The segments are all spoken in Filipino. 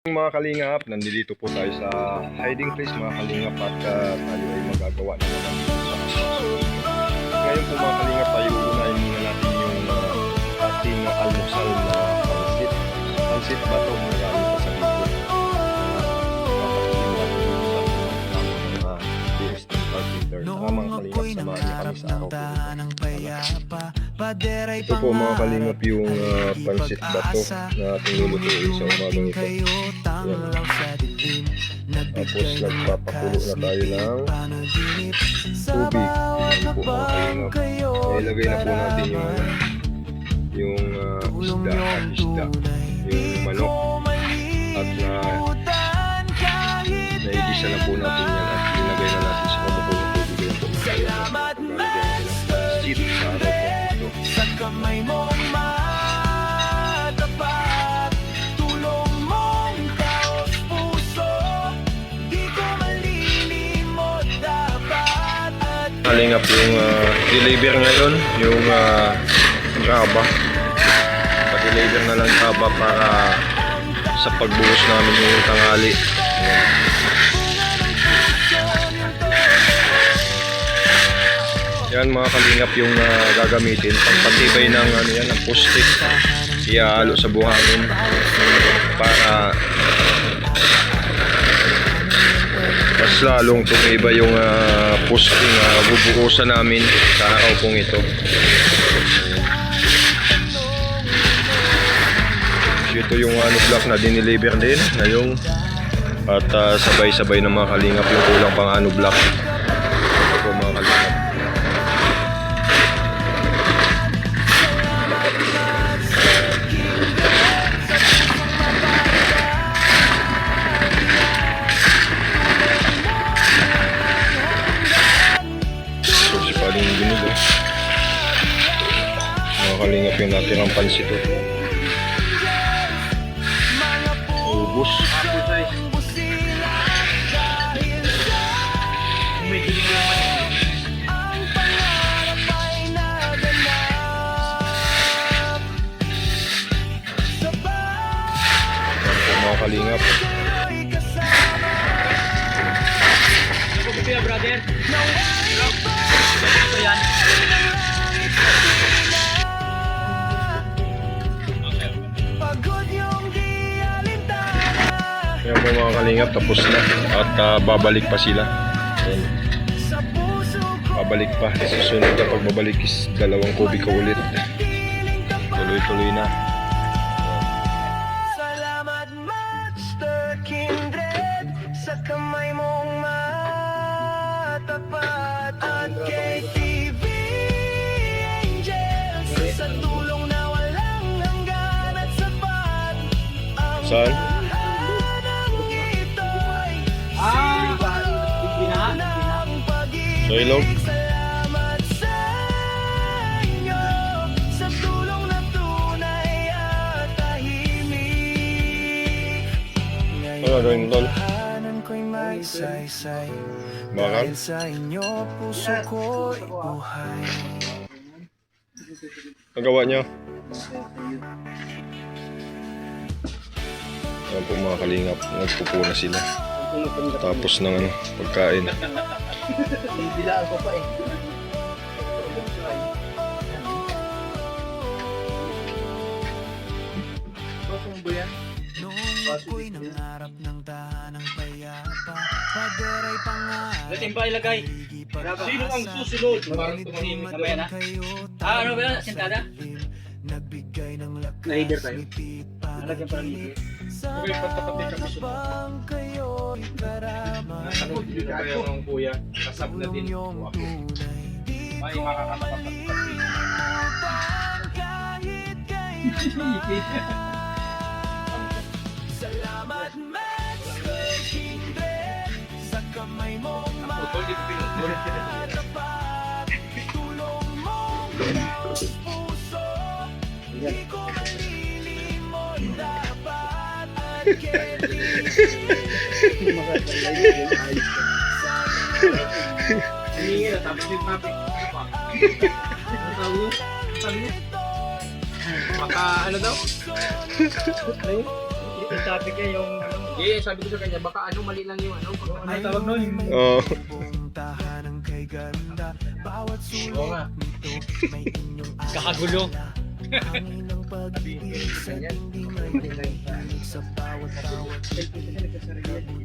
Mga kalingap, nandito po tayo sa hiding place mga kalingap at tayo ay magagawa na naman sa ngayon po mga kalingap, tayo unahin muna natin yung ating almusal na pansit ba ito na galing pa sa dito mga kalingap, samahan niyo kami sa araw po. Ito po mga kalingap yung pansit bato na ating lulutuin sa umagang ito. Yan. Tapos nagpapakulo na tayo ng tubig. Yan po mga kalingap. Ilagay na po natin yung isda, yung manok at naigisa na po natin yan at ilagay na natin sa kumukulong tubig. Yan po mga kalingap. Pansit sa araw po. Sa kamay mong matapat, tulong mong taos puso, di ko malilimot dapat. Kalingap yung deliver ngayon, yung graba. Pa-deliver na lang graba para sa pagbuhos namin yung tanghali. Yan mga kalingap yung gagamitin pagpatibay ng ng poste. Ihalo sa buhangin para mas lalong tumibay yung poste na bubuhusan namin sa araw pong ito. Ito yung block na dineliver din ngayong at sabay-sabay ng mga kalingap yung kulang pang block. Ito mga kalingap. Mga kalingap yung natirang pansit ito. Ubus. Mga kalingap. Brother. Ito yan. Yan po mga kalingap, tapos na at babalik pa sila. Ayan. Babalik pa, susunod na pagbabalik is 2 kubiko ulit. Tuloy-tuloy na. Salamat Master Kindred sa kamay mong matapat at KTV Angels sa tulong na walang hanggan at sapat. Saan? So ilog? Salamat sa inyo sa tulong na tunay at tahimik. Ano gawin tol? Tahanan ko'y may saysay. Bakal? Dahil sa inyo puso ko'y buhay. Nagawa niyo? Ayan po mga kalingap, nagpupuna sila. Tapos ng pagkain. Bilaan ko pa eh. Bakong ba yan? Noong ako'y nangarap ng tahanang payapa, paderay pangarap. Lating ba ilagay? Sino ang susunod? Mamaya na. Ano ba yan? Sentada? Nagbigay ng lakas. Na-header tayo. Nalagyan pa ng libre. Okay, pagkapatid kami sa Bang kayo'y karama. ano, dito kaya ng kuya. Kasab na din po ako. May makakatapat at kapit. Kahit kailan. Salamat Master Kindred sa kamay mong Putol, di ko pinutol. matapat, tulong mong taos puso, di ko malilimot dapat at Hindi nga, tapos yung topic. Ano tawag yun? Sabi niya? Baka ano daw? Yung topic niya yung Eh, sabi ko sa kanya, baka ano, mali lang yung ano. Ano tawag nun? Oo. Oo nga. Kakagulo.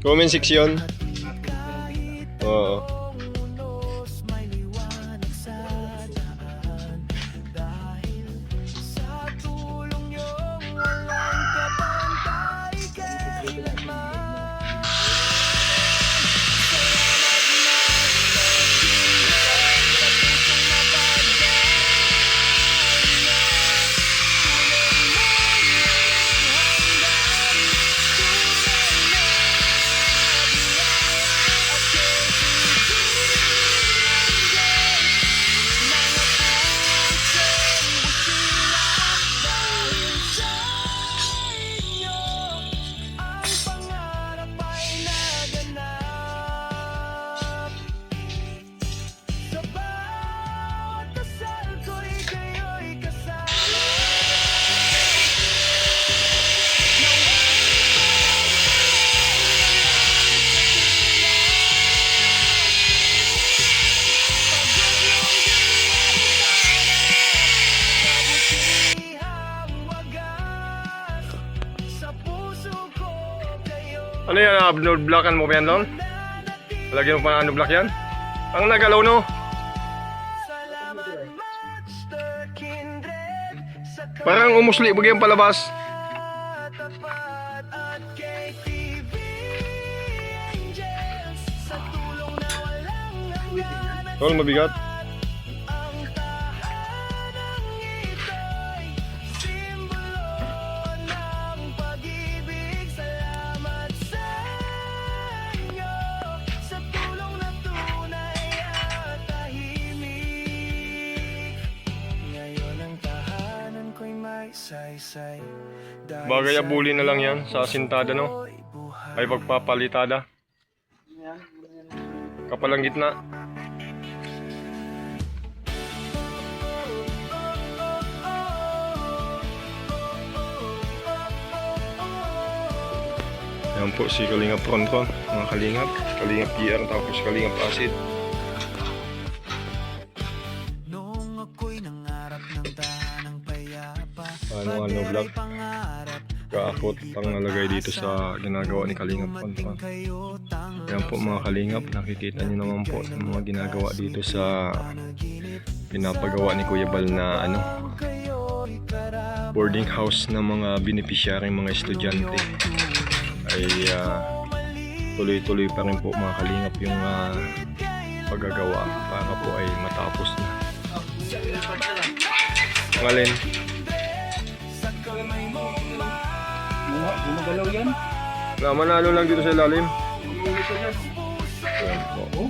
Comment section. Oo. Ano yan? Blockan mo ba yan, Lon? Lagyan mo pa ano block yan? Ang nagalaw, no? Parang umusli, bagay ang palabas. Tol, mabigat. Bagay abuli na lang yan sa sintada, no? Ay pagpapalitada. Kapalang gitna. Yan po si Kalingap Ronron, mga Kalingap. Kalingap GR tapos Kalingap Acid. Ano vlog? Kaakot ang nalagay dito sa ginagawa ni Kalingap Ronron. Yan po mga Kalingap, nakikita nyo naman po ang mga ginagawa dito sa pinapagawa ni Kuya Bal na ano, boarding house ng mga beneficiaryong mga estudyante. Ay tuloy-tuloy pa rin po mga Kalingap yung paggagawa para po ay matapos na. Ngalin? Gumagalaw yan. Manalo lang dito sa ilalim. Ayan po.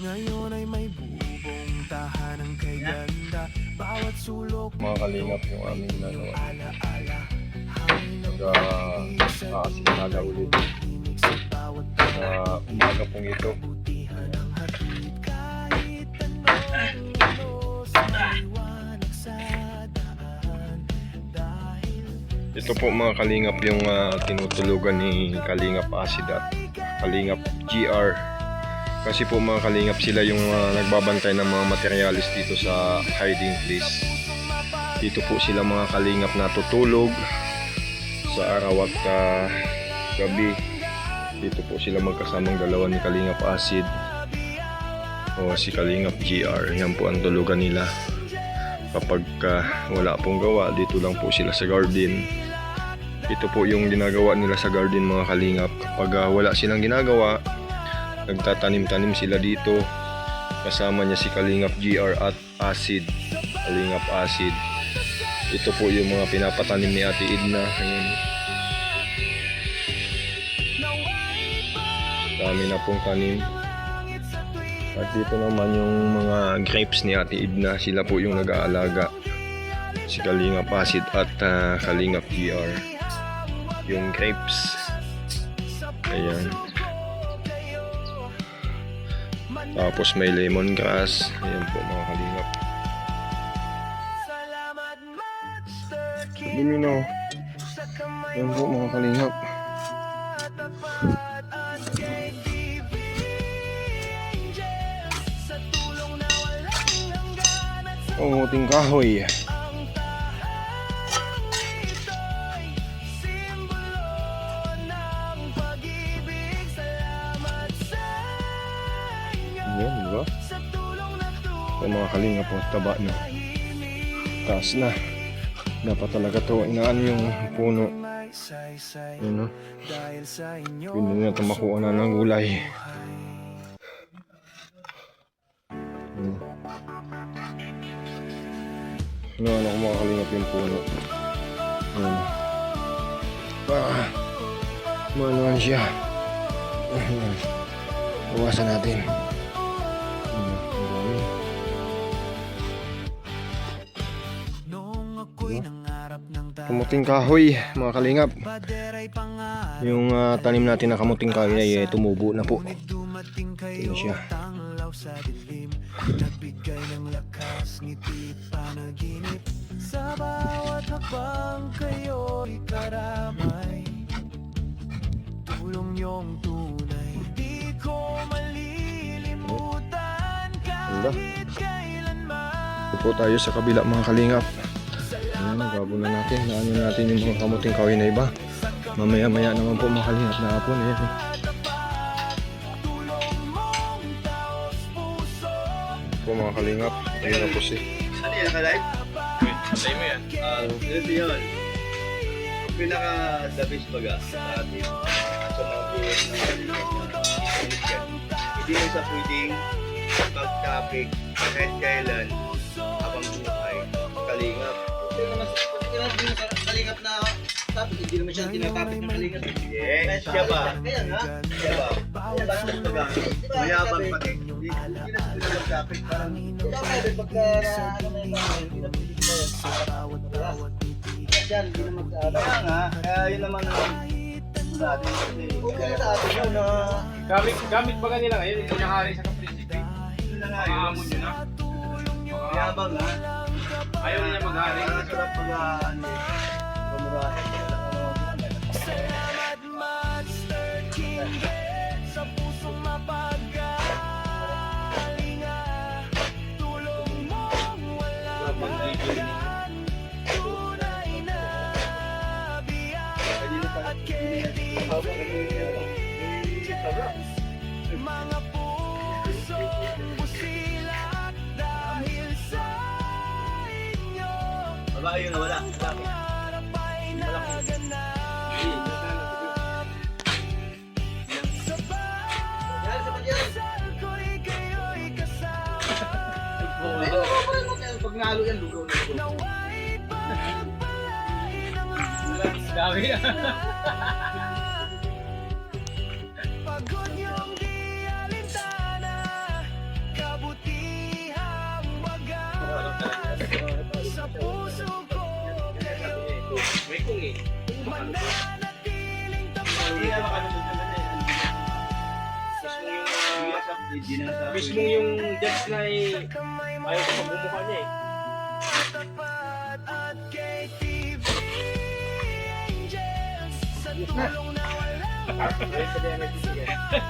Ngayon ay may bubong tahanang kay ganda. Bawat sulok Mga Kalingap yung aming ginagawa. alaala. Nag-aasintada ulit sa umaga pong ito. Butihan ang hatid kahit ano sa liwanag sa daan. Dahil Ito po mga Kalingap yung tinutulugan ni Kalingap Acid at Kalingap GR. Kasi po mga Kalingap sila yung nagbabantay ng mga materialis dito sa hiding place. Dito po sila mga Kalingap natutulog sa araw at gabi. Dito po sila magkasamang dalawa ni Kalingap Acid o si Kalingap GR. Yan po ang tulugan nila. Kapag wala pong gawa, dito lang po sila sa garden. Ito po yung ginagawa nila sa garden mga Kalingap. Kapag wala silang ginagawa, nagtatanim-tanim sila dito. Kasama niya si Kalingap GR at Acid. Kalingap Acid. Ito po yung mga pinapatanim ni Ate Edna. Ayan. Dami na pong tanim. At dito naman yung mga grapes ni Ate Edna. Sila po yung nag-aalaga. Si Kalinga Pasid at Kalinga PR. Yung grapes. Ayan. Tapos may lemongrass. Ayan po mga kalingap. Lumino. Ayan po mga kalingap. Kamuting kahoy. Yan, di ba? Yung mga kalinga po, taba na. Taas na. Dapat talaga to, inaan yung puno. Yun, no? Hindi na ito makuha na ng gulay. Ano ko mga kalingap yung puno. Ayan. Manuan siya. Ayan. Iwasan natin. Ayan. Ang dami. Kamuting kahoy mga kalingap. Yung tanim natin na kamuting kahoy ay tumubo na po. Ito na siya. Nagbigay ng lakas, ngiti, panaginip. Sa bawat hakbang kayo'y karamay. Tulong niyong tunay, di ko malilimutan kahit kailanman. Ito po tayo sa kabila mga kalingap. Ayan, gabo na natin. Naanin natin yung mga kamuting kahoy na iba. Mamaya-maya naman po mga kalingap na hapon. Ayan. Po mga kalingap, ayun na po si Ano yan, naka-live? Say mo yan. Ito yun. Ang pinaka-the best baga sa ating sa mga viewers ng Kalingap na hindi mo sa pwedeng mag-topic kahit kailan habang buhay. Kalingap. Hindi naman sa Kalingap na topic. Hindi naman siya tinatopic ng Kalingap. Yes, siya ba? Kaya nga. Siya ba? Kaya ba? Mayabang pati. Hindi na sila mag-topic. Parang pagka ano na yung mga hindi na pwede ko kaya hindi na mag-topic. Kaya nga. Kaya yun naman ang sa atin. Okay sa atin yun na Gamit ba kanila ngayon? Hindi nakahari sa kaprinsipe. yun na nga yun. Mahamon yun ha. Mayabang nga. Ayaw niya maghari. Kaya sarap pag ano eh. Pumurahin. Sa pusong mapagalinga, tulong mong walang hanggan, tunay na biyaya at mga pusong busilak dahil sa inyo. Baba yun na wala. Pangarap ay naganap. Sa bawat dasal ko'y kayo'y kasama. Pag nalo yan, lugaw na lugaw. Nawa'y pagpalay ng Dami na. pagod niyong di alintana, kabutihang wagas. Sa puso ko kayo'y May kung eh. mananatiling Hindi nga tapat. makalunod naman eh. Mismo yung judge na eh. Ayaw sa pagbumuka niya eh. Tapat at KTV Angels, sa tulong na walang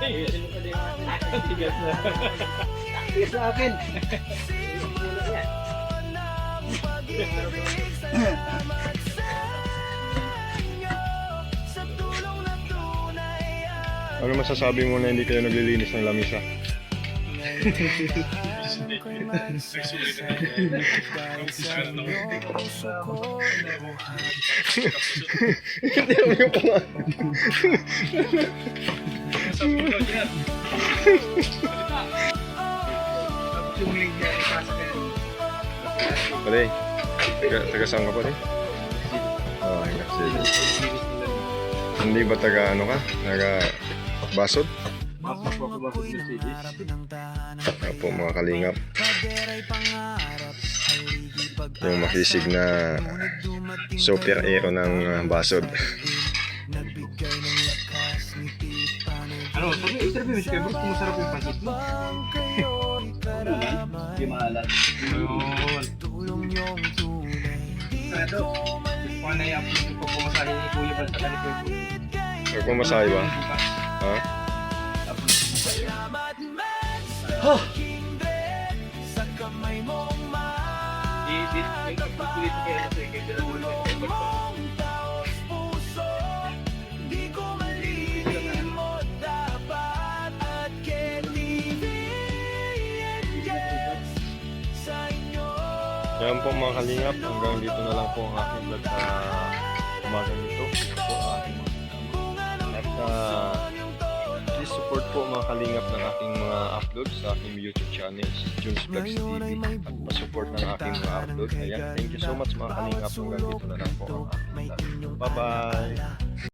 Ayusin mo pa din. Tigas na. Sa akin. ng pag-ibig, salamat sa inyo, sa tulong na tunay at Ano masasabi mo na hindi kayo naglilinis ng lamisa? ako'y magsasay dahil sa iyong puso ko'y nabuhay. Hindi mo yung pang... Yung link niya, ipasa ka yan. Pare, taga saan ka pare? Ah, sige. Hindi ba taga ano ka? Taga Basod? po ako bakit Mercedes. Opo mga kalingap. Yung makisig na superhero ng basod. Ano, sabi, interview mo si Kebro kung masarap yung pancit mo. Ano na? Hindi mahalat. Ayun. Ito, kung ano yung upload ko pumasahin ni Kuya Bal sa kanito yung Huwag mo masahe ba? Ha? May kapagkulit kayo na sa ikay dala mo na Yan po mga kalingap, hanggang dito na lang po ang aking vlog sa umaga nito. Yan po ang aking mga kasama. At please support po mga kalingap ng aking mga upload sa aking YouTube channel, Junes Vlogs TV. At pa-support ng aking mga upload. Ayan, thank you so much mga kalingap. Hanggang dito na lang po ang aking vlog. Bye-bye!